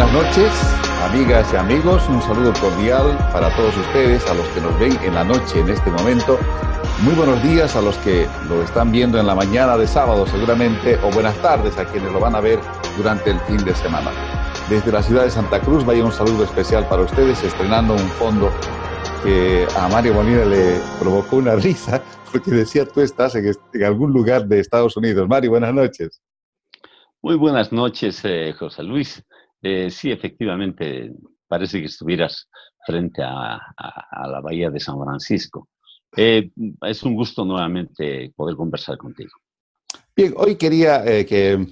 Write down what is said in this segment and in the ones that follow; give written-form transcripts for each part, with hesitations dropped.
buenas noches, amigas y amigos. Un saludo cordial para todos ustedes, a los que nos ven en la noche en este momento. Muy buenos días a los que lo están viendo en la mañana de sábado seguramente, o buenas tardes a quienes lo van a ver durante el fin de semana. Desde la ciudad de Santa Cruz vaya un saludo especial para ustedes, estrenando un fondo que a Mario Molina le provocó una risa, porque decía, tú estás en algún lugar de Estados Unidos. Mario, buenas noches. Muy buenas noches, José Luis. Sí, efectivamente, parece que estuvieras frente a la bahía de San Francisco. Es un gusto nuevamente poder conversar contigo. Bien, hoy quería que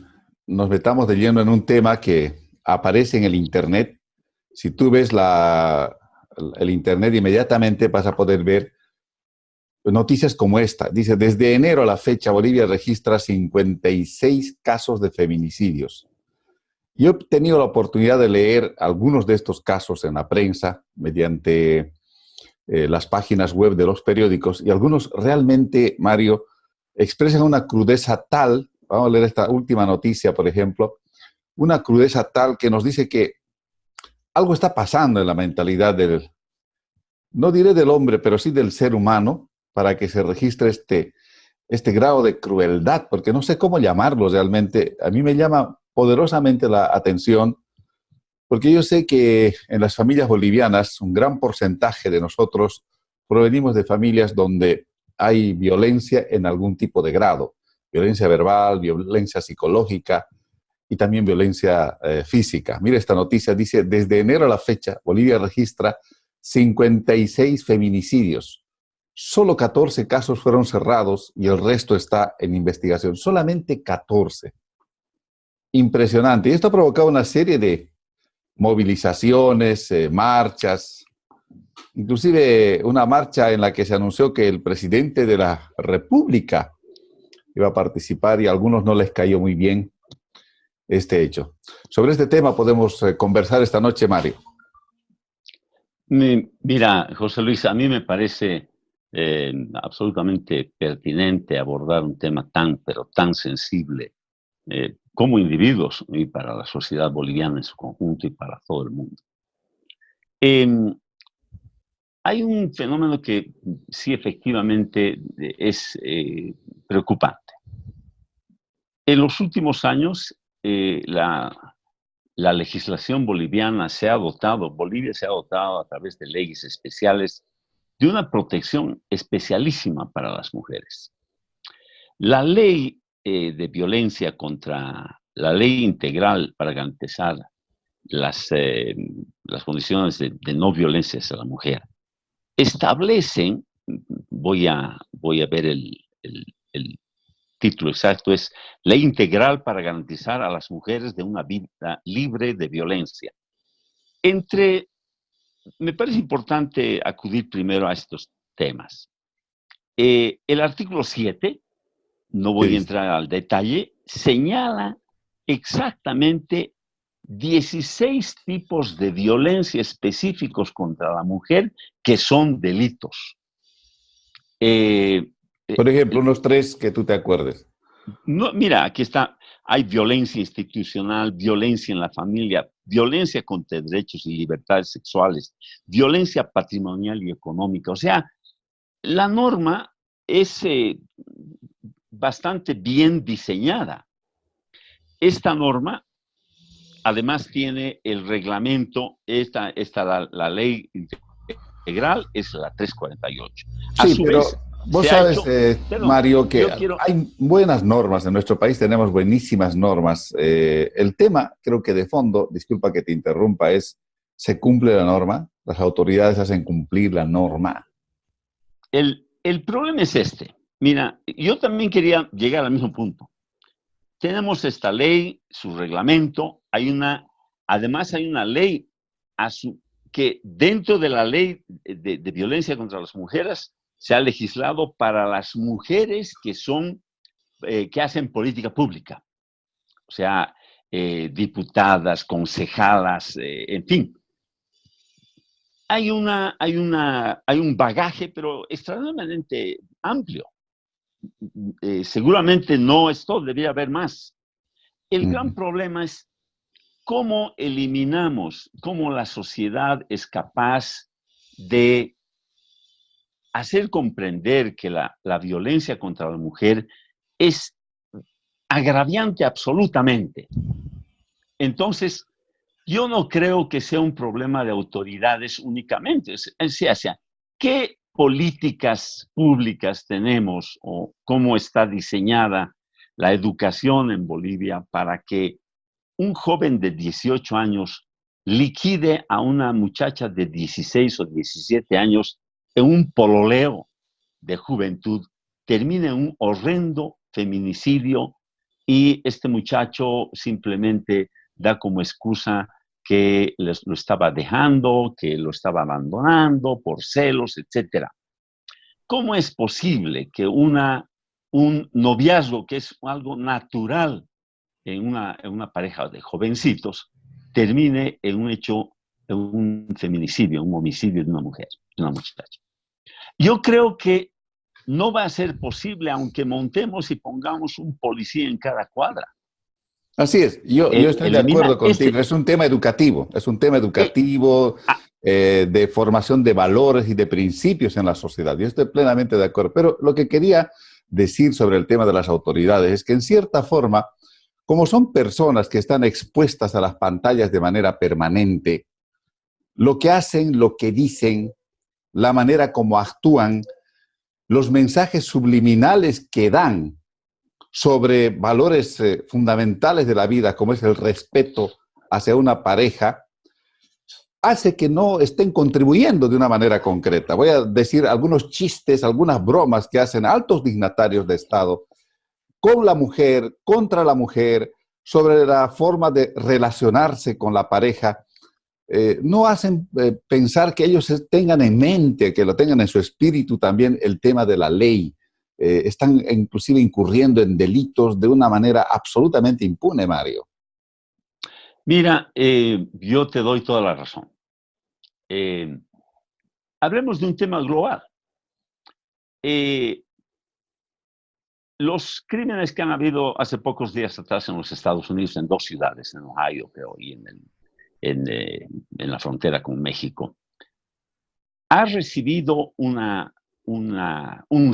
nos metamos de lleno en un tema que aparece en el Internet. Si tú ves el Internet, inmediatamente vas a poder ver noticias como esta. Dice, desde enero a la fecha, Bolivia registra 56 casos de feminicidios. Yo he tenido la oportunidad de leer algunos de estos casos en la prensa, mediante las páginas web de los periódicos, y algunos realmente, Mario, expresan una crudeza tal. Vamos a leer esta última noticia, por ejemplo, una crudeza tal que nos dice que algo está pasando en la mentalidad no diré del hombre, pero sí del ser humano, para que se registre este grado de crueldad, porque no sé cómo llamarlo realmente. A mí me llama poderosamente la atención, porque yo sé que en las familias bolivianas un gran porcentaje de nosotros provenimos de familias donde hay violencia en algún tipo de grado, violencia verbal, violencia psicológica y también violencia física. Mira esta noticia, dice, desde enero a la fecha, Bolivia registra 56 feminicidios. Solo 14 casos fueron cerrados y el resto está en investigación. Solamente 14. Impresionante. Y esto ha provocado una serie de movilizaciones, marchas, inclusive una marcha en la que se anunció que el presidente de la República iba a participar y a algunos no les cayó muy bien este hecho. Sobre este tema podemos conversar esta noche, Mario. Mira, José Luis, a mí me parece absolutamente pertinente abordar un tema pero tan sensible como individuos y para la sociedad boliviana en su conjunto y para todo el mundo. Hay un fenómeno que sí efectivamente es preocupante. En los últimos años, la legislación boliviana Bolivia se ha dotado a través de leyes especiales de una protección especialísima para las mujeres. La ley de violencia la ley integral para garantizar las condiciones de no violencia hacia la mujer, establecen, voy a ver el título exacto, es Ley Integral para garantizar a las mujeres de una vida libre de violencia. Me parece importante acudir primero a estos temas. El artículo 7, no voy a entrar al detalle, señala exactamente 16 tipos de violencia específicos contra la mujer que son delitos. Por ejemplo, unos 3 que tú te acuerdes. No, mira, aquí está. Hay violencia institucional, violencia en la familia, violencia contra derechos y libertades sexuales, violencia patrimonial y económica. O sea, la norma es bastante bien diseñada. Esta norma, además, tiene el reglamento, la ley integral es la 348. A sí, su pero vez, vos sabes, Mario, que quiero... hay buenas normas. En nuestro país tenemos buenísimas normas. El tema, creo que de fondo, disculpa que te interrumpa, es, ¿se cumple la norma? ¿Las autoridades hacen cumplir la norma? El problema es este. Mira, yo también quería llegar al mismo punto. Tenemos esta ley, su reglamento, además hay una ley que dentro de la ley de violencia contra las mujeres se ha legislado para las mujeres que hacen política pública. O sea, diputadas, concejalas, en fin. Hay un bagaje, pero extraordinariamente amplio. Seguramente no es todo, debería haber más. El gran problema es ¿cómo eliminamos, cómo la sociedad es capaz de hacer comprender que la violencia contra la mujer es agraviante absolutamente? Entonces, yo no creo que sea un problema de autoridades únicamente. O sea, ¿qué políticas públicas tenemos o cómo está diseñada la educación en Bolivia para que un joven de 18 años liquide a una muchacha de 16 o 17 años en un pololeo de juventud, termine en un horrendo feminicidio y este muchacho simplemente da como excusa que lo estaba dejando, que lo estaba abandonando por celos, etcétera? ¿Cómo es posible que un noviazgo, que es algo natural en una pareja de jovencitos, termine en un hecho, en un feminicidio, un homicidio de una mujer, de una muchacha? Yo creo que no va a ser posible aunque montemos y pongamos un policía en cada cuadra. Así es, yo estoy de Elimina acuerdo contigo. Es un tema educativo, es un tema educativo de formación de valores y de principios en la sociedad. Yo estoy plenamente de acuerdo. Pero lo que quería decir sobre el tema de las autoridades es que en cierta forma, como son personas que están expuestas a las pantallas de manera permanente, lo que hacen, lo que dicen, la manera como actúan, los mensajes subliminales que dan sobre valores fundamentales de la vida, como es el respeto hacia una pareja, hace que no estén contribuyendo de una manera concreta. Voy a decir algunos chistes, algunas bromas que hacen altos dignatarios de Estado con la mujer, contra la mujer, sobre la forma de relacionarse con la pareja. No hacen pensar que ellos tengan en mente, que lo tengan en su espíritu también el tema de la ley. Están inclusive incurriendo en delitos de una manera absolutamente impune, Mario. Mira, yo te doy toda la razón. Hablemos de un tema global. Los crímenes que han habido hace pocos días atrás en los Estados Unidos, en dos ciudades, en Ohio, creo, y en la frontera con México, ha recibido un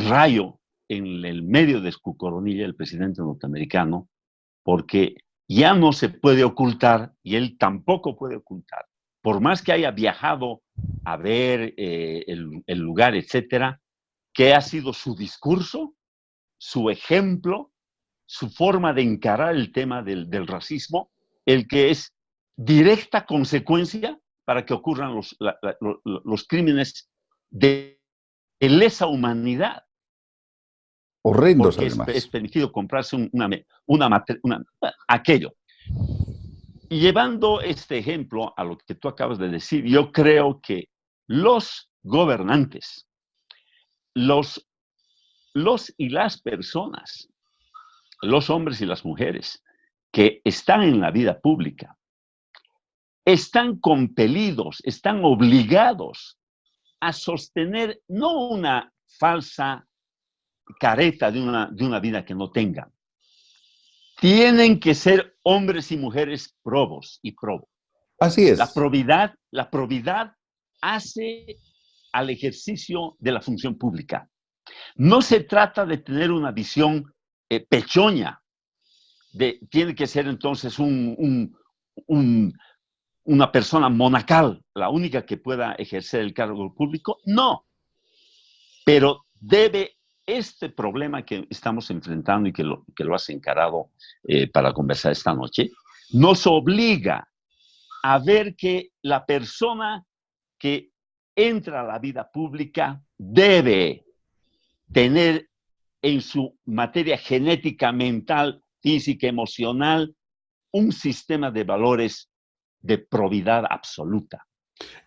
rayo en el medio de su coronilla el presidente norteamericano, porque ya no se puede ocultar, y él tampoco puede ocultar, por más que haya viajado a ver el lugar, etcétera, que ha sido su discurso, su ejemplo, su forma de encarar el tema del racismo, el que es directa consecuencia para que ocurran los crímenes de lesa humanidad. Horrendos, Porque además. es permitido comprarse aquello. Y llevando este ejemplo a lo que tú acabas de decir, yo creo que los gobernantes, los y las personas, los hombres y las mujeres que están en la vida pública, están compelidos, están obligados a sostener no una falsa careta de una vida que no tengan. Tienen que ser hombres y mujeres probos y probos. Así es. La probidad hace al ejercicio de la función pública. No se trata de tener una visión pechoña, tiene que ser entonces una persona monacal, la única que pueda ejercer el cargo público. No, pero este problema que estamos enfrentando y que lo has encarado para conversar esta noche, nos obliga a ver que la persona que entra a la vida pública debe tener en su materia genética, mental, física, emocional, un sistema de valores de probidad absoluta.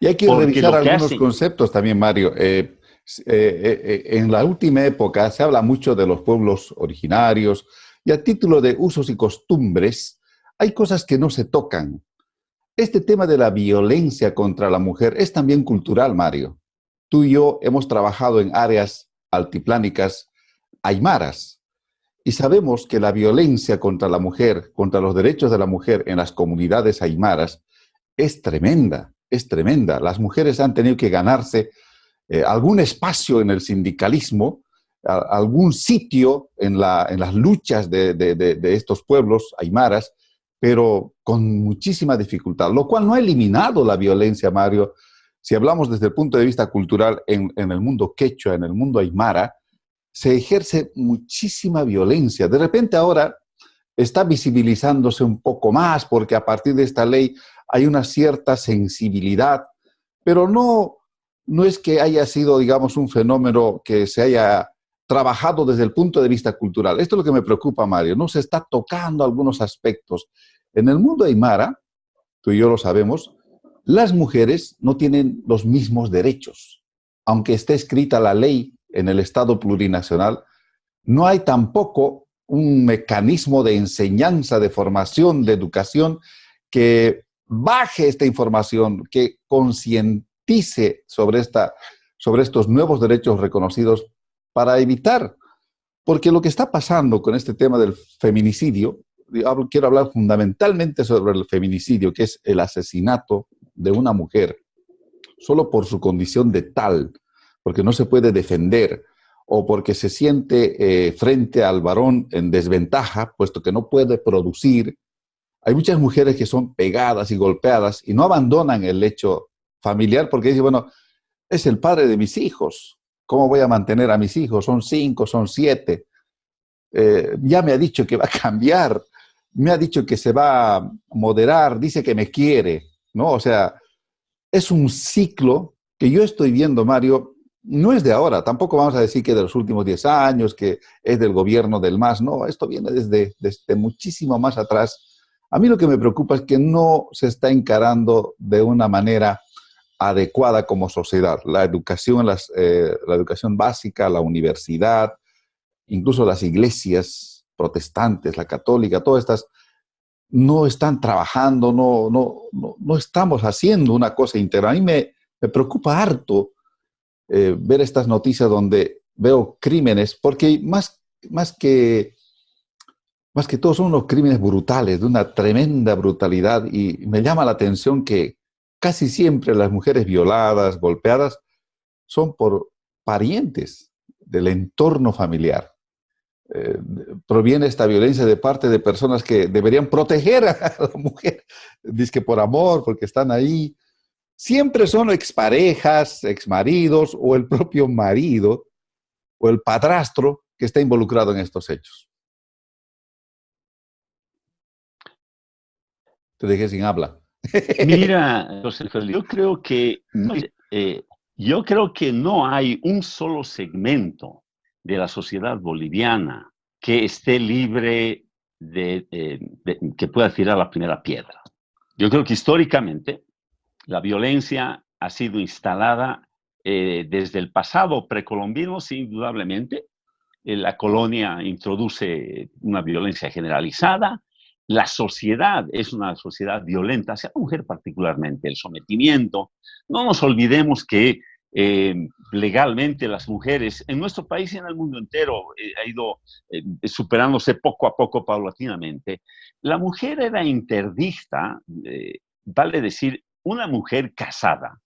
Y hay que revisar algunos conceptos también, Mario. En la última época se habla mucho de los pueblos originarios y a título de usos y costumbres hay cosas que no se tocan. Este tema de la violencia contra la mujer es también cultural, Mario. Tú y yo hemos trabajado en áreas altiplánicas aymaras Y sabemos que la violencia contra la mujer, contra los derechos de la mujer en las comunidades aymaras es tremenda, es tremenda. Las mujeres han tenido que ganarse algún espacio en el sindicalismo, algún sitio en las luchas de estos pueblos aymaras, pero con muchísima dificultad, lo cual no ha eliminado la violencia, Mario. Si hablamos desde el punto de vista cultural en el mundo quechua, en el mundo aymara, se ejerce muchísima violencia. De repente ahora está visibilizándose un poco más porque a partir de esta ley hay una cierta sensibilidad, pero no es que haya sido, digamos, un fenómeno que se haya trabajado desde el punto de vista cultural. Esto es lo que me preocupa, Mario. No se está tocando algunos aspectos. En el mundo aymara, tú y yo lo sabemos, las mujeres no tienen los mismos derechos. Aunque esté escrita la ley en el Estado plurinacional, no hay tampoco un mecanismo de enseñanza, de formación, de educación que baje esta información, que concientice sobre estos nuevos derechos reconocidos para evitar, porque lo que está pasando con este tema del feminicidio, quiero hablar fundamentalmente sobre el feminicidio, que es el asesinato de una mujer solo por su condición de tal, porque no se puede defender o porque se siente frente al varón en desventaja, puesto que no puede producir. Hay muchas mujeres que son pegadas y golpeadas y no abandonan el lecho familiar porque dicen, bueno, es el padre de mis hijos, ¿cómo voy a mantener a mis hijos? Son 5, son 7. Ya me ha dicho que va a cambiar, me ha dicho que se va a moderar, dice que me quiere, ¿no? O sea, es un ciclo que yo estoy viendo, Mario, no es de ahora, tampoco vamos a decir que de los últimos 10 años, que es del gobierno del MAS, no, esto viene desde muchísimo más atrás. A mí lo que me preocupa es que no se está encarando de una manera adecuada como sociedad. La educación, la educación básica, la universidad, incluso las iglesias protestantes, la católica, todas estas no están trabajando, no estamos haciendo una cosa integral. A mí me preocupa harto ver estas noticias donde veo crímenes, porque más que todo son unos crímenes brutales, de una tremenda brutalidad, y me llama la atención que casi siempre las mujeres violadas, golpeadas, son por parientes del entorno familiar. Proviene esta violencia de parte de personas que deberían proteger a la mujer, dizque por amor, porque están ahí. Siempre son exparejas, exmaridos o el propio marido o el padrastro que está involucrado en estos hechos. Te dejé sin habla. Mira, José Félix, yo creo que no hay un solo segmento de la sociedad boliviana que esté libre que pueda tirar la primera piedra. Yo creo que históricamente la violencia ha sido instalada desde el pasado precolombino, sí, indudablemente. La colonia introduce una violencia generalizada. La sociedad es una sociedad violenta hacia la mujer particularmente, el sometimiento. No nos olvidemos que legalmente las mujeres en nuestro país y en el mundo entero ha ido superándose poco a poco, paulatinamente. La mujer era interdicta, vale decir, una mujer casada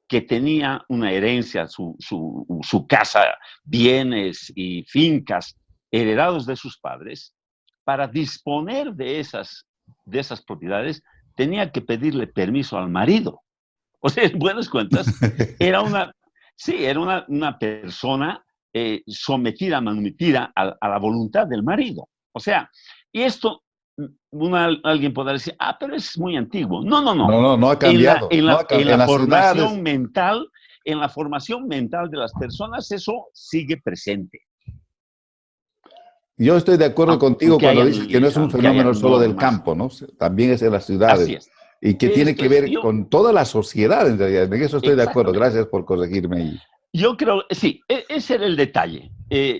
que tenía una herencia, su casa, bienes y fincas heredados de sus padres, para disponer de esas propiedades tenía que pedirle permiso al marido. O sea, en buenas cuentas, era una persona sometida, manumitida a la voluntad del marido. O sea, y esto alguien podrá decir, pero es muy antiguo. No, no, no. No ha cambiado. En En la las ciudades. formación mental, en la formación mental de las personas, eso sigue presente. Yo estoy de acuerdo contigo cuando dices que no es un Aunque haya fenómeno solo del normas. campo, ¿no? También es en las ciudades. Así es. Y que tiene que ver con toda la sociedad, en realidad. En eso estoy de acuerdo. Gracias por corregirme ahí. Yo creo, sí, ese era el detalle.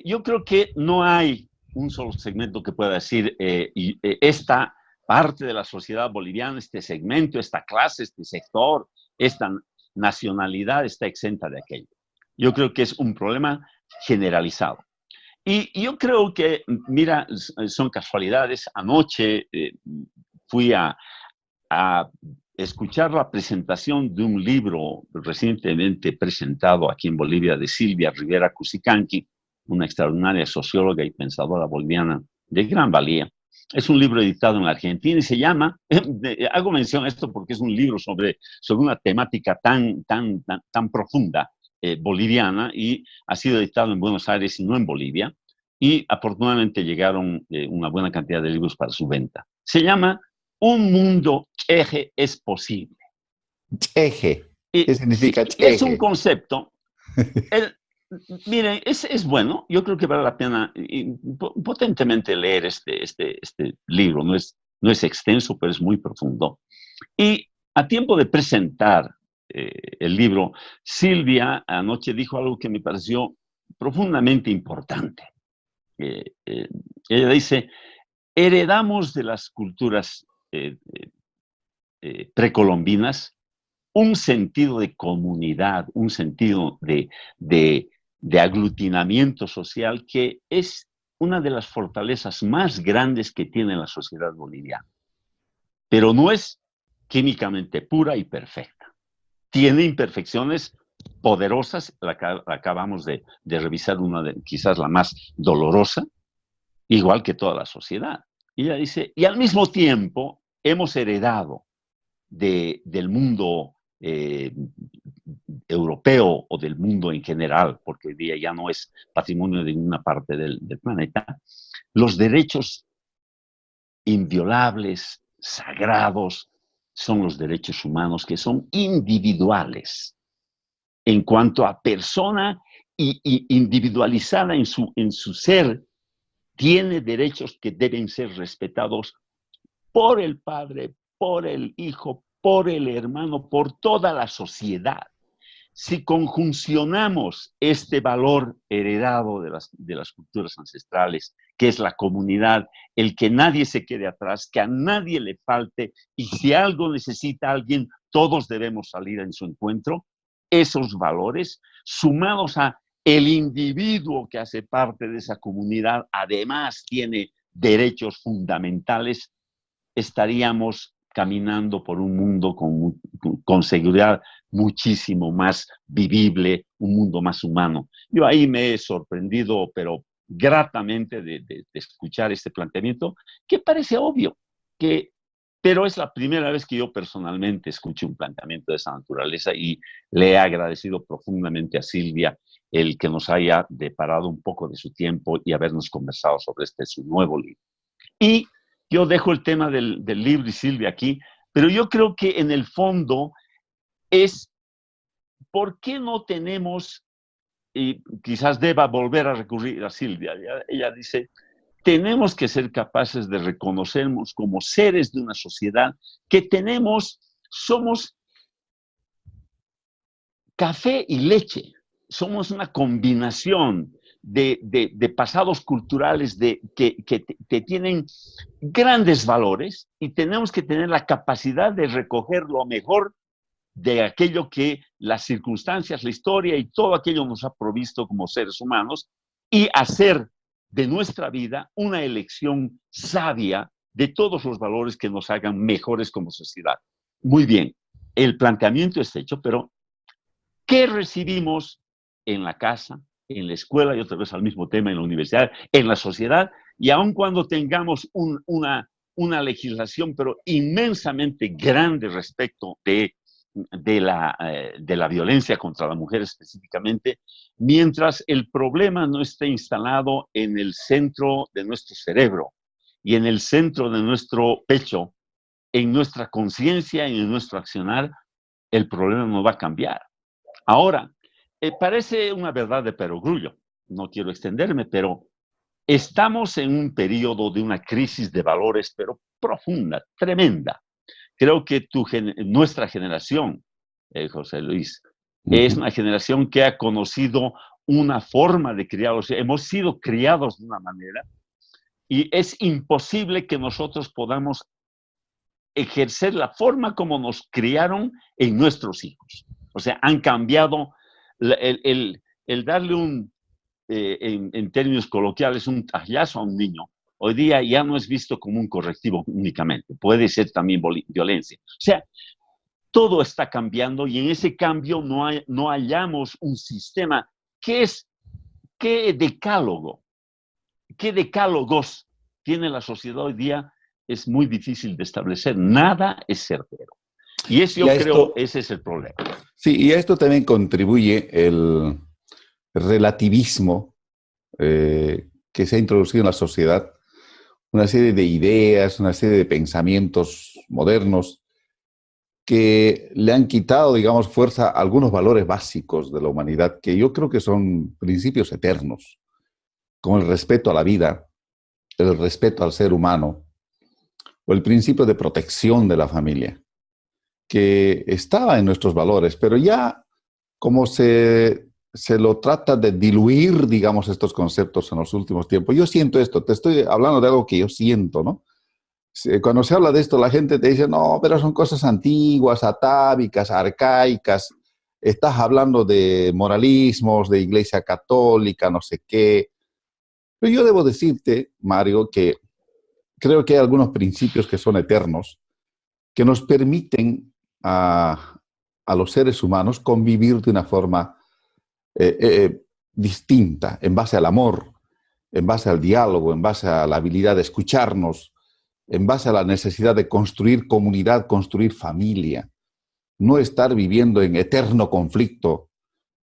Yo creo que no hay un solo segmento que pueda decir esta parte de la sociedad boliviana, este segmento, esta clase, este sector, esta nacionalidad está exenta de aquello. Yo creo que es un problema generalizado. Y yo creo que, mira, son casualidades. Anoche fui a escuchar la presentación de un libro recientemente presentado aquí en Bolivia de Silvia Rivera Cusicanqui, una extraordinaria socióloga y pensadora boliviana de gran valía. Es un libro editado en la Argentina y se llama, hago mención a esto porque es un libro sobre una temática tan profunda boliviana, y ha sido editado en Buenos Aires y no en Bolivia. Y afortunadamente llegaron una buena cantidad de libros para su venta. Se llama Un mundo eje es posible. Cheje. ¿Qué Sí, significa y es un cheje? concepto. El, Miren, es bueno. Yo creo que vale la pena potentemente leer este libro. No es extenso, pero es muy profundo. Y a tiempo de presentar el libro, Silvia anoche dijo algo que me pareció profundamente importante. Ella dice, heredamos de las culturas precolombinas un sentido de comunidad, un sentido de, de aglutinamiento social que es una de las fortalezas más grandes que tiene la sociedad boliviana. Pero no es químicamente pura y perfecta. Tiene imperfecciones poderosas, acabamos de revisar una de quizás la más dolorosa, igual que toda la sociedad. Y ella dice, y al mismo tiempo hemos heredado del mundo europeo o del mundo en general, porque hoy día ya no es patrimonio de ninguna parte del planeta, los derechos inviolables, sagrados, son los derechos humanos, que son individuales en cuanto a persona y individualizada en su ser, tiene derechos que deben ser respetados por el padre, por el hijo, por el hermano, por toda la sociedad. Si conjuncionamos este valor heredado de las culturas ancestrales, que es la comunidad, el que nadie se quede atrás, que a nadie le falte, y si algo necesita alguien, todos debemos salir en su encuentro, esos valores, sumados a el individuo que hace parte de esa comunidad, además tiene derechos fundamentales, estaríamos caminando por un mundo con seguridad muchísimo más vivible, un mundo más humano. Yo ahí me he sorprendido, pero gratamente, de escuchar este planteamiento, que parece obvio, pero es la primera vez que yo personalmente escucho un planteamiento de esa naturaleza, y le he agradecido profundamente a Silvia el que nos haya deparado un poco de su tiempo y habernos conversado sobre su nuevo libro. Y yo dejo el tema del libro y Silvia aquí, pero yo creo que en el fondo es por qué no tenemos, y quizás deba volver a recurrir a Silvia, ella dice, tenemos que ser capaces de reconocernos como seres de una sociedad que somos café y leche, somos una combinación de pasados culturales que tienen grandes valores, y tenemos que tener la capacidad de recoger lo mejor de aquello que las circunstancias, la historia y todo aquello nos ha provisto como seres humanos, y hacer de nuestra vida una elección sabia de todos los valores que nos hagan mejores como sociedad. Muy bien, el planteamiento está hecho, pero ¿qué recibimos en la casa, en la escuela, y otra vez al mismo tema en la universidad, en la sociedad? Y aun cuando tengamos una legislación, pero inmensamente grande respecto de la violencia contra la mujer específicamente, mientras el problema no esté instalado en el centro de nuestro cerebro y en el centro de nuestro pecho, en nuestra conciencia y en nuestro accionar, el problema no va a cambiar. Ahora, parece una verdad de perogrullo, no quiero extenderme, pero estamos en un periodo de una crisis de valores, pero profunda, tremenda. Creo que nuestra generación, José Luis, es una generación que ha conocido una forma de criar, o sea, hemos sido criados de una manera, y es imposible que nosotros podamos ejercer la forma como nos criaron en nuestros hijos. O sea, han cambiado el darle en términos coloquiales, un tallazo a un niño, hoy día ya no es visto como un correctivo únicamente, puede ser también violencia. O sea, todo está cambiando y en ese cambio no hallamos un sistema. ¿Qué decálogo, qué decálogos tiene la sociedad hoy día? Es muy difícil de establecer, nada es certero. Y eso Y yo a creo, esto, ese es el problema. sí, y a esto también contribuye el relativismo que se ha introducido en la sociedad, una serie de ideas, una serie de pensamientos modernos que le han quitado, digamos, fuerza a algunos valores básicos de la humanidad, que yo creo que son principios eternos, como el respeto a la vida, el respeto al ser humano, o el principio de protección de la familia, que estaba en nuestros valores, pero ya como se lo trata de diluir, digamos, estos conceptos en los últimos tiempos. Yo siento esto, te estoy hablando de algo que yo siento, ¿no? Cuando se habla de esto, la gente te dice, no, pero son cosas antiguas, atávicas, arcaicas. Estás hablando de moralismos, de Iglesia Católica, no sé qué. Pero yo debo decirte, Mario, que creo que hay algunos principios que son eternos, que nos permiten a los seres humanos convivir de una forma distinta, en base al amor, en base al diálogo, en base a la habilidad de escucharnos, en base a la necesidad de construir comunidad, construir familia, no estar viviendo en eterno conflicto.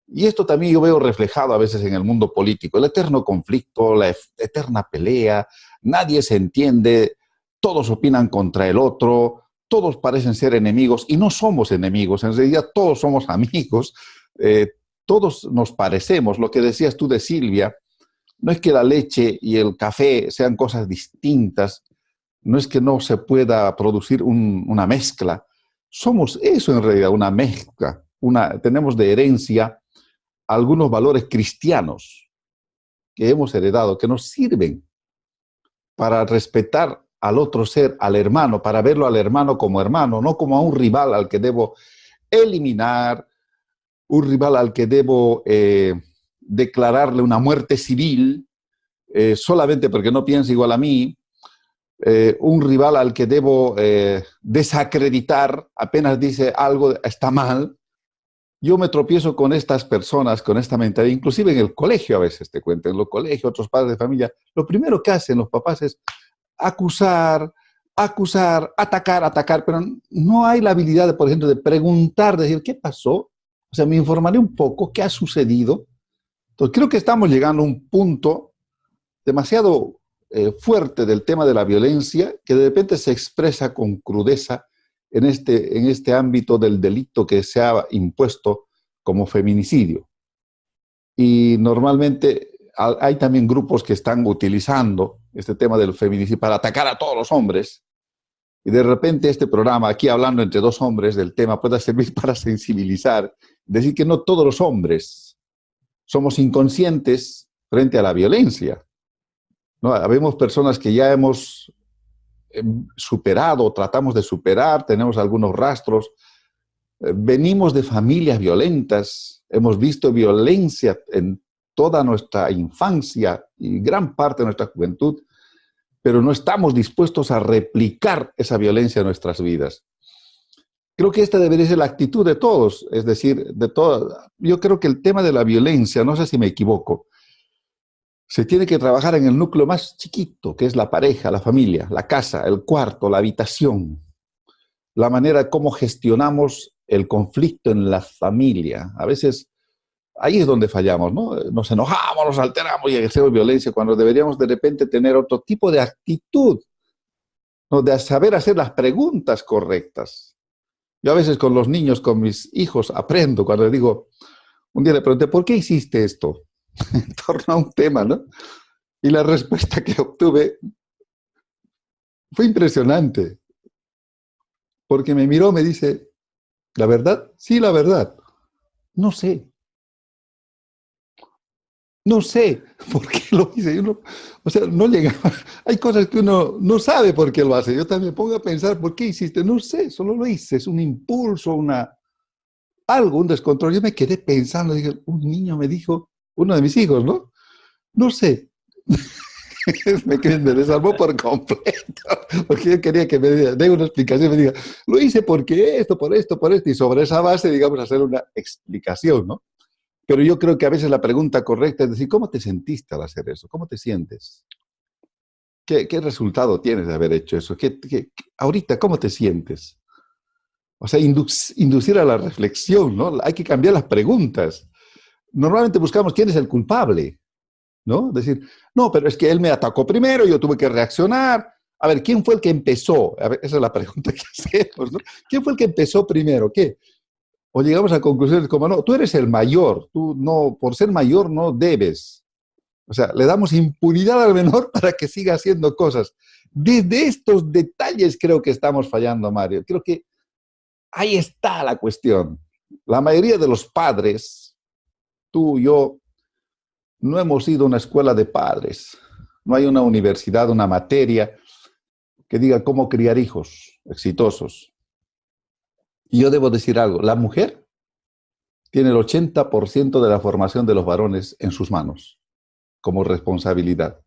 Y esto también yo veo reflejado a veces en el mundo político, el eterno conflicto, la eterna pelea, nadie se entiende, todos opinan contra el otro, todos parecen ser enemigos y no somos enemigos, en realidad todos somos amigos, todos nos parecemos. Lo que decías tú de Silvia, no es que la leche y el café sean cosas distintas, no es que no se pueda producir una mezcla. Somos eso en realidad, una mezcla. Tenemos de herencia algunos valores cristianos que hemos heredado, que nos sirven para respetar al otro ser, al hermano, para verlo al hermano, no como a un rival al que debo eliminar, un rival al que debo declararle una muerte civil, solamente porque no piensa igual a mí, un rival al que debo desacreditar, apenas dice algo está mal. Yo me tropiezo con estas personas, con esta mentalidad, inclusive en el colegio a veces te cuento, en los colegios, otros padres de familia, lo primero que hacen los papás es acusar, atacar, pero no hay la habilidad, por ejemplo, de preguntar, de decir, ¿qué pasó? O sea, me informaré un poco, ¿qué ha sucedido? Entonces, creo que estamos llegando a un punto demasiado fuerte del tema de la violencia, que de repente se expresa con crudeza en este ámbito del delito que se ha impuesto como feminicidio. Y normalmente hay también grupos que están utilizando este tema del feminicidio para atacar a todos los hombres. Y de repente este programa, aquí hablando entre dos hombres del tema, puede servir para sensibilizar, decir que no todos los hombres somos inconscientes frente a la violencia. ¿No? Habemos personas que ya hemos superado, tratamos de superar, tenemos algunos rastros, venimos de familias violentas, hemos visto violencia en toda nuestra infancia y gran parte de nuestra juventud, pero no estamos dispuestos a replicar esa violencia en nuestras vidas. Creo que esta debería ser la actitud de todos, es decir, de todos. Yo creo que el tema de la violencia, no sé si me equivoco, se tiene que trabajar en el núcleo más chiquito, que es la pareja, la familia, la casa, el cuarto, la habitación, la manera como gestionamos el conflicto en la familia. A veces ahí es donde fallamos, ¿no? Nos enojamos, nos alteramos y ejercemos violencia cuando deberíamos de repente tener otro tipo de actitud, ¿no? De saber hacer las preguntas correctas. Yo a veces con los niños, con mis hijos, aprendo cuando les digo, un día le pregunté, ¿por qué hiciste esto? En torno a un tema, ¿no? Y la respuesta que obtuve fue impresionante, porque me miró, me dice, ¿la verdad? Sí, la verdad. No sé. No sé por qué lo hice. O sea, no llegaba. Hay cosas que uno no sabe por qué lo hace. Yo también pongo a pensar, ¿por qué hiciste? No sé, solo lo hice. Es un impulso, algo, un descontrol. Yo me quedé pensando, dije, un niño me dijo, uno de mis hijos, ¿no? No sé. Me desarmó por completo, porque yo quería que me dé una explicación, me diga, lo hice porque esto, por esto, y sobre esa base, digamos, hacer una explicación, ¿no? Pero yo creo que a veces la pregunta correcta es decir, ¿cómo te sentiste al hacer eso? ¿Cómo te sientes? ¿Qué resultado tienes de haber hecho eso? Ahorita, ¿cómo te sientes? O sea, inducir a la reflexión, ¿no? Hay que cambiar las preguntas. Normalmente buscamos quién es el culpable, ¿no? Decir, no, pero es que él me atacó primero, yo tuve que reaccionar. A ver, ¿quién fue el que empezó? A ver, esa es la pregunta que hacemos, ¿no? ¿Quién fue el que empezó primero? ¿Qué? O llegamos a conclusiones como, no, tú eres el mayor, tú no, por ser mayor no debes. O sea, le damos impunidad al menor para que siga haciendo cosas. Desde estos detalles creo que estamos fallando, Mario. Creo que ahí está la cuestión. La mayoría de los padres, tú, yo, no hemos ido a una escuela de padres. No hay una universidad, una materia que diga cómo criar hijos exitosos. Y yo debo decir algo, la mujer tiene el 80% de la formación de los varones en sus manos, como responsabilidad.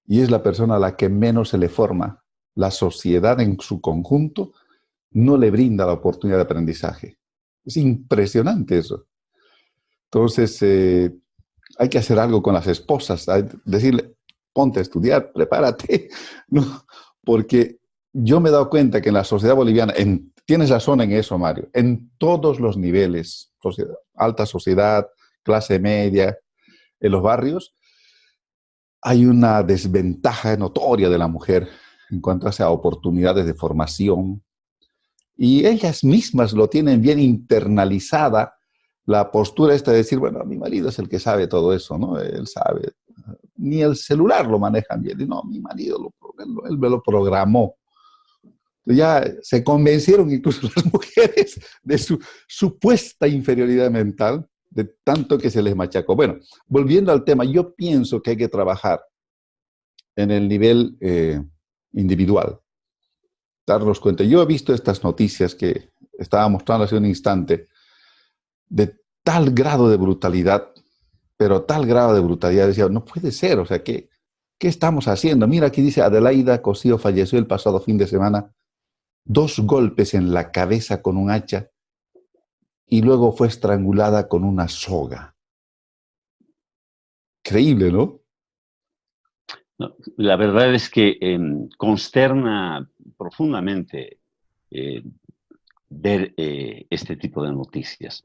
Y es la persona a la que menos se le forma. La sociedad en su conjunto no le brinda la oportunidad de aprendizaje. Es impresionante eso. Entonces, hay que hacer algo con las esposas, decirle, ponte a estudiar, prepárate, ¿no? Porque yo me he dado cuenta que en la sociedad boliviana, tienes razón en eso, Mario, en todos los niveles, alta sociedad, clase media, en los barrios, hay una desventaja notoria de la mujer en cuanto a oportunidades de formación, y ellas mismas lo tienen bien internalizada, la postura esta de decir, bueno, mi marido es el que sabe todo eso, ¿no? Él sabe. Ni el celular lo manejan bien. Y no, mi marido, él me lo programó. Ya se convencieron incluso las mujeres de su supuesta inferioridad mental, de tanto que se les machacó. Bueno, volviendo al tema, yo pienso que hay que trabajar en el nivel individual, darnos cuenta. Yo he visto estas noticias que estaba mostrando hace un instante, de tal grado de brutalidad, pero tal grado de brutalidad, decía, no puede ser, o sea, ¿qué estamos haciendo? Mira, aquí dice, Adelaida Cosío falleció el pasado fin de semana, 2 golpes en la cabeza con un hacha y luego fue estrangulada con una soga. Creíble, ¿no? No, la verdad es que consterna profundamente eh, ver este tipo de noticias.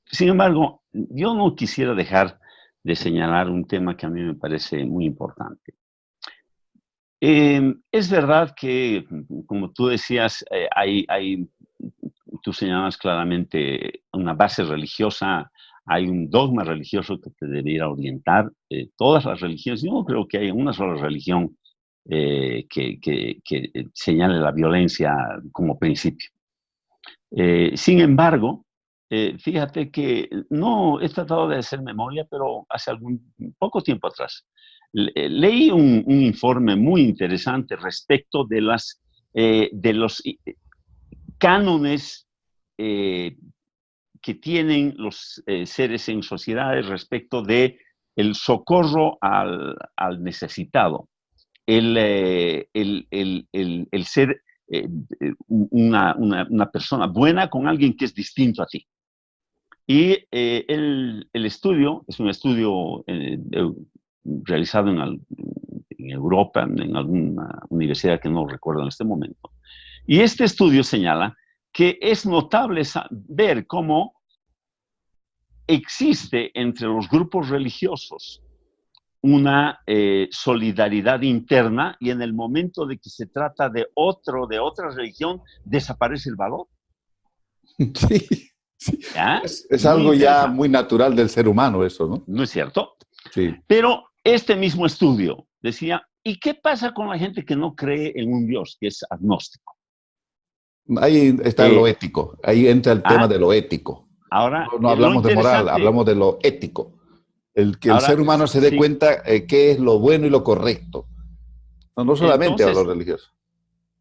Sin embargo, yo no quisiera dejar de señalar un tema que a mí me parece muy importante. Es verdad que, como tú decías, tú señalas claramente una base religiosa, hay un dogma religioso que te debiera orientar. Todas las religiones, yo no creo que haya una sola religión que señale la violencia como principio. Sin embargo, fíjate que no he tratado de hacer memoria, pero hace algún poco tiempo atrás leí un informe muy interesante respecto de los cánones eh, que tienen los seres en sociedades respecto de el socorro al necesitado, el ser una persona buena con alguien que es distinto a ti. Y el estudio es un estudio realizado en Europa, en alguna universidad que no recuerdo en este momento. Y este estudio señala que es notable ver cómo existe entre los grupos religiosos una solidaridad interna y en el momento de que se trata de otra religión, desaparece el valor. Sí, sí. ¿Ya? Es Muy algo ya interesante. muy natural del ser humano eso, ¿no? ¿No es cierto? Sí. Pero este mismo estudio decía, ¿y qué pasa con la gente que no cree en un Dios, que es agnóstico? Ahí está lo Eh, ético, ahí entra el tema de lo ético. Ahora, No lo hablamos de moral, interesante, hablamos de lo ético. El que el ser ahora, humano se dé sí, cuenta qué es lo bueno y lo correcto. No, no solamente a los entonces, religiosos.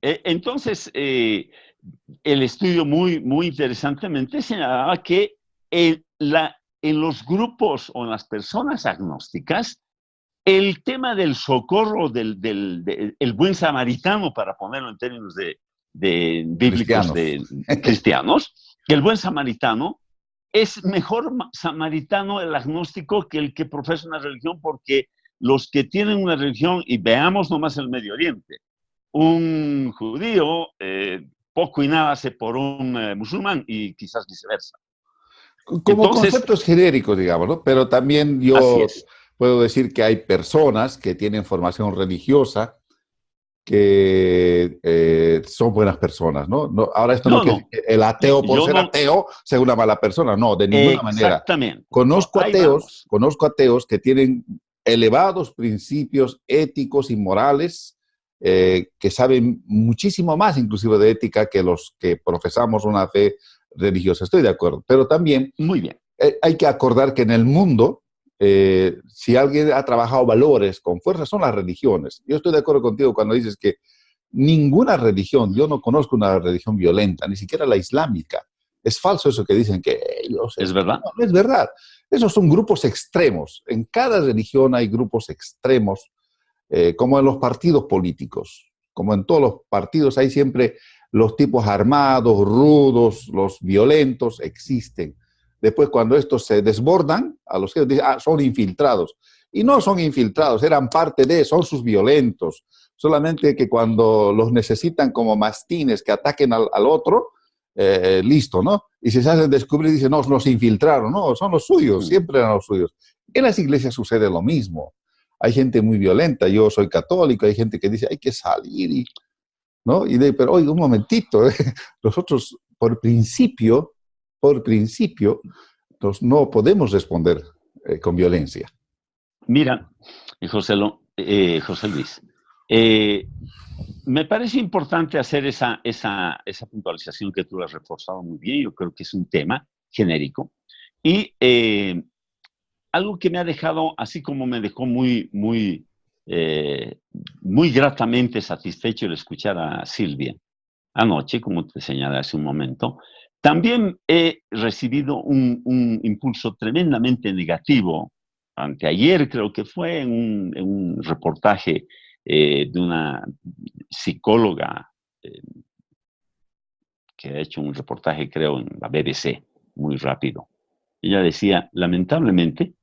entonces el estudio muy interesantemente señalaba que en los grupos o en las personas agnósticas el tema del socorro, el buen samaritano, para ponerlo en términos bíblicos Cristianos. cristianos, que el buen samaritano es mejor samaritano el agnóstico que el que profesa una religión, porque los que tienen una religión, y veamos nomás el Medio Oriente, un judío poco y nada hace por un musulmán y quizás viceversa. Como Entonces, conceptos genéricos, digamos, ¿no? Pero también así yo es. puedo decir que hay personas que tienen formación religiosa que son buenas personas, ¿no? Ahora esto no No, quiere no, decir que el ateo por yo ser no, ateo sea una mala persona, no, de ninguna manera. exactamente. Ahí Conozco ateos que tienen elevados principios éticos y morales, que saben muchísimo más inclusive de ética que los que profesamos una fe religiosa. Estoy de acuerdo, pero también muy bien. hay que acordar que en el mundo, si alguien ha trabajado valores con fuerza, son las religiones. Yo estoy de acuerdo contigo cuando dices que ninguna religión, yo no conozco una religión violenta, ni siquiera la islámica. Es falso eso que dicen que ellos... ¿Es verdad? No, no es verdad. Esos son grupos extremos. En cada religión hay grupos extremos, como en los partidos políticos. Como en todos los partidos hay siempre los tipos armados, rudos, los violentos, existen. Después, cuando estos se desbordan, a los que dicen, son infiltrados. Y no son infiltrados, eran parte de, son sus violentos. Solamente que cuando los necesitan como mastines que ataquen al otro, listo, ¿no? Y si se hacen descubrir, dicen, no, nos infiltraron, no, son los suyos, siempre eran los suyos. En las iglesias sucede lo mismo. Hay gente muy violenta, yo soy católico, hay gente que dice, hay que salir, ¿no? Pero oye, un momentito, nosotros por principio, no podemos responder con violencia. Mira, José Luis, me parece importante hacer esa puntualización que tú has reforzado muy bien. Yo creo que es un tema genérico. Y algo que me ha dejado, así como me dejó muy gratamente satisfecho el escuchar a Silvia anoche, como te señalé hace un momento, también he recibido un impulso tremendamente negativo, anteayer creo que fue, en un reportaje de una psicóloga que ha hecho un reportaje, creo, en la BBC, muy rápido. Ella decía, lamentablemente,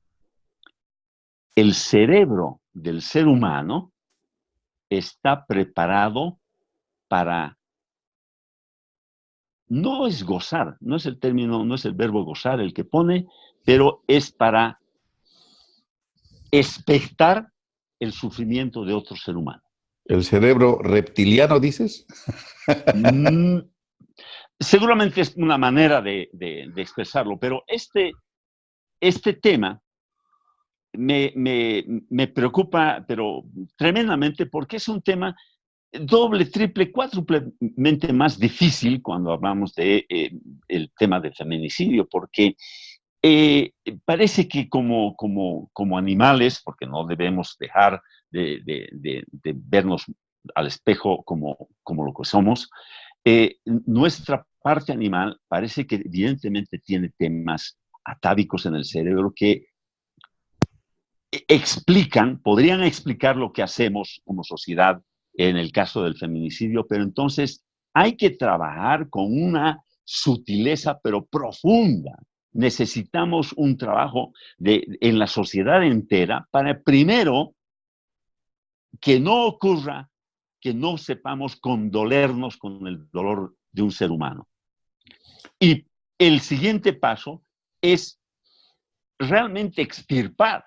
el cerebro del ser humano está preparado para, no es gozar, no es el término, no es el verbo gozar el que pone, pero es para expectar el sufrimiento de otro ser humano. ¿El cerebro reptiliano, dices? Seguramente es una manera de expresarlo, pero este tema me preocupa, pero tremendamente, porque es un tema doble, triple, cuádruplemente más difícil cuando hablamos de el tema del feminicidio, porque parece que como animales, porque no debemos dejar de vernos al espejo como lo que somos, nuestra parte animal parece que evidentemente tiene temas atávicos en el cerebro que podrían explicar lo que hacemos como sociedad en el caso del feminicidio, pero entonces hay que trabajar con una sutileza pero profunda. Necesitamos un trabajo en la sociedad entera para primero que no ocurra, que no sepamos condolernos con el dolor de un ser humano. Y el siguiente paso es realmente extirpar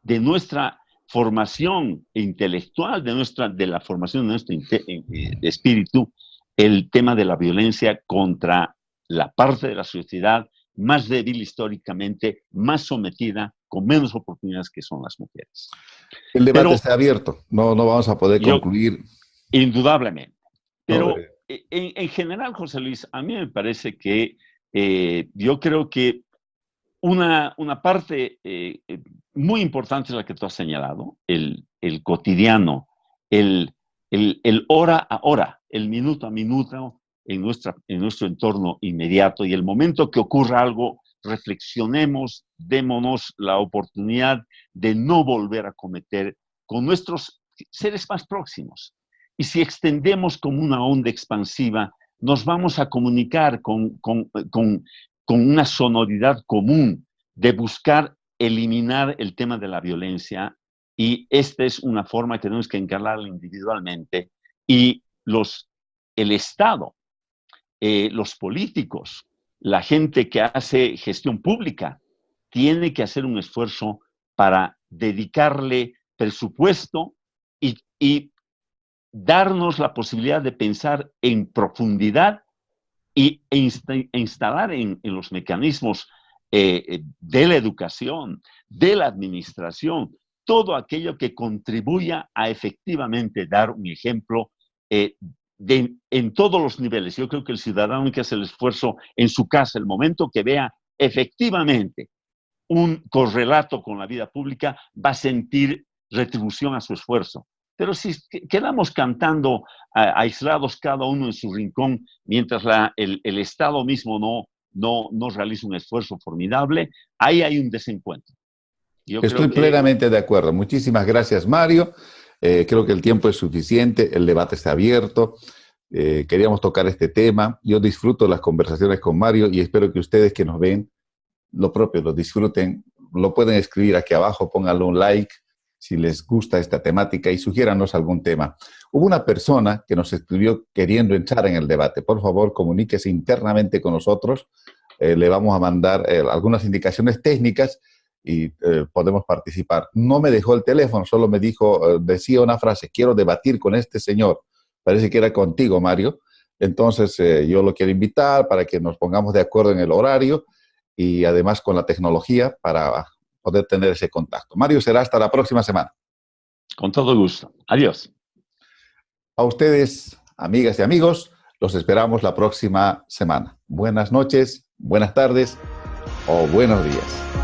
de nuestra formación intelectual, de la formación de nuestro espíritu, el tema de la violencia contra la parte de la sociedad más débil históricamente, más sometida, con menos oportunidades, que son las mujeres. El debate Pero está abierto, no vamos a poder concluir. Indudablemente. No, Pero en general, José Luis, a mí me parece que yo creo que una parte muy importante es la que tú has señalado, el cotidiano, el hora a hora, el minuto a minuto en nuestro entorno inmediato, y el momento que ocurra algo reflexionemos, démonos la oportunidad de no volver a cometer con nuestros seres más próximos. Y si extendemos como una onda expansiva, nos vamos a comunicar con una sonoridad común de buscar eliminar el tema de la violencia, y esta es una forma que tenemos que encararla individualmente, y el Estado, los políticos, la gente que hace gestión pública, tiene que hacer un esfuerzo para dedicarle presupuesto y darnos la posibilidad de pensar en profundidad e instalar en los mecanismos de la educación, de la administración, todo aquello que contribuya a efectivamente dar un ejemplo en todos los niveles. Yo creo que el ciudadano que hace el esfuerzo en su casa, el momento que vea efectivamente un correlato con la vida pública, va a sentir retribución a su esfuerzo. Pero si quedamos cantando aislados cada uno en su rincón, mientras el Estado mismo no realiza un esfuerzo formidable, ahí hay un desencuentro. Estoy plenamente de acuerdo. Muchísimas gracias, Mario. Creo que el tiempo es suficiente, el debate está abierto. Queríamos tocar este tema. Yo disfruto las conversaciones con Mario y espero que ustedes que nos ven lo propio, lo disfruten. Lo pueden escribir aquí abajo, pónganle un like si les gusta esta temática y sugiéranos algún tema. Hubo una persona que nos escribió queriendo entrar en el debate. Por favor, comuníquese internamente con nosotros. Le vamos a mandar algunas indicaciones técnicas y podemos participar. No me dejó el teléfono, solo me dijo, decía una frase: quiero debatir con este señor. Parece que era contigo, Mario. Entonces, yo lo quiero invitar para que nos pongamos de acuerdo en el horario y además con la tecnología para poder tener ese contacto. Mario, será hasta la próxima semana. Con todo gusto. Adiós. A ustedes, amigas y amigos, los esperamos la próxima semana. Buenas noches, buenas tardes o buenos días.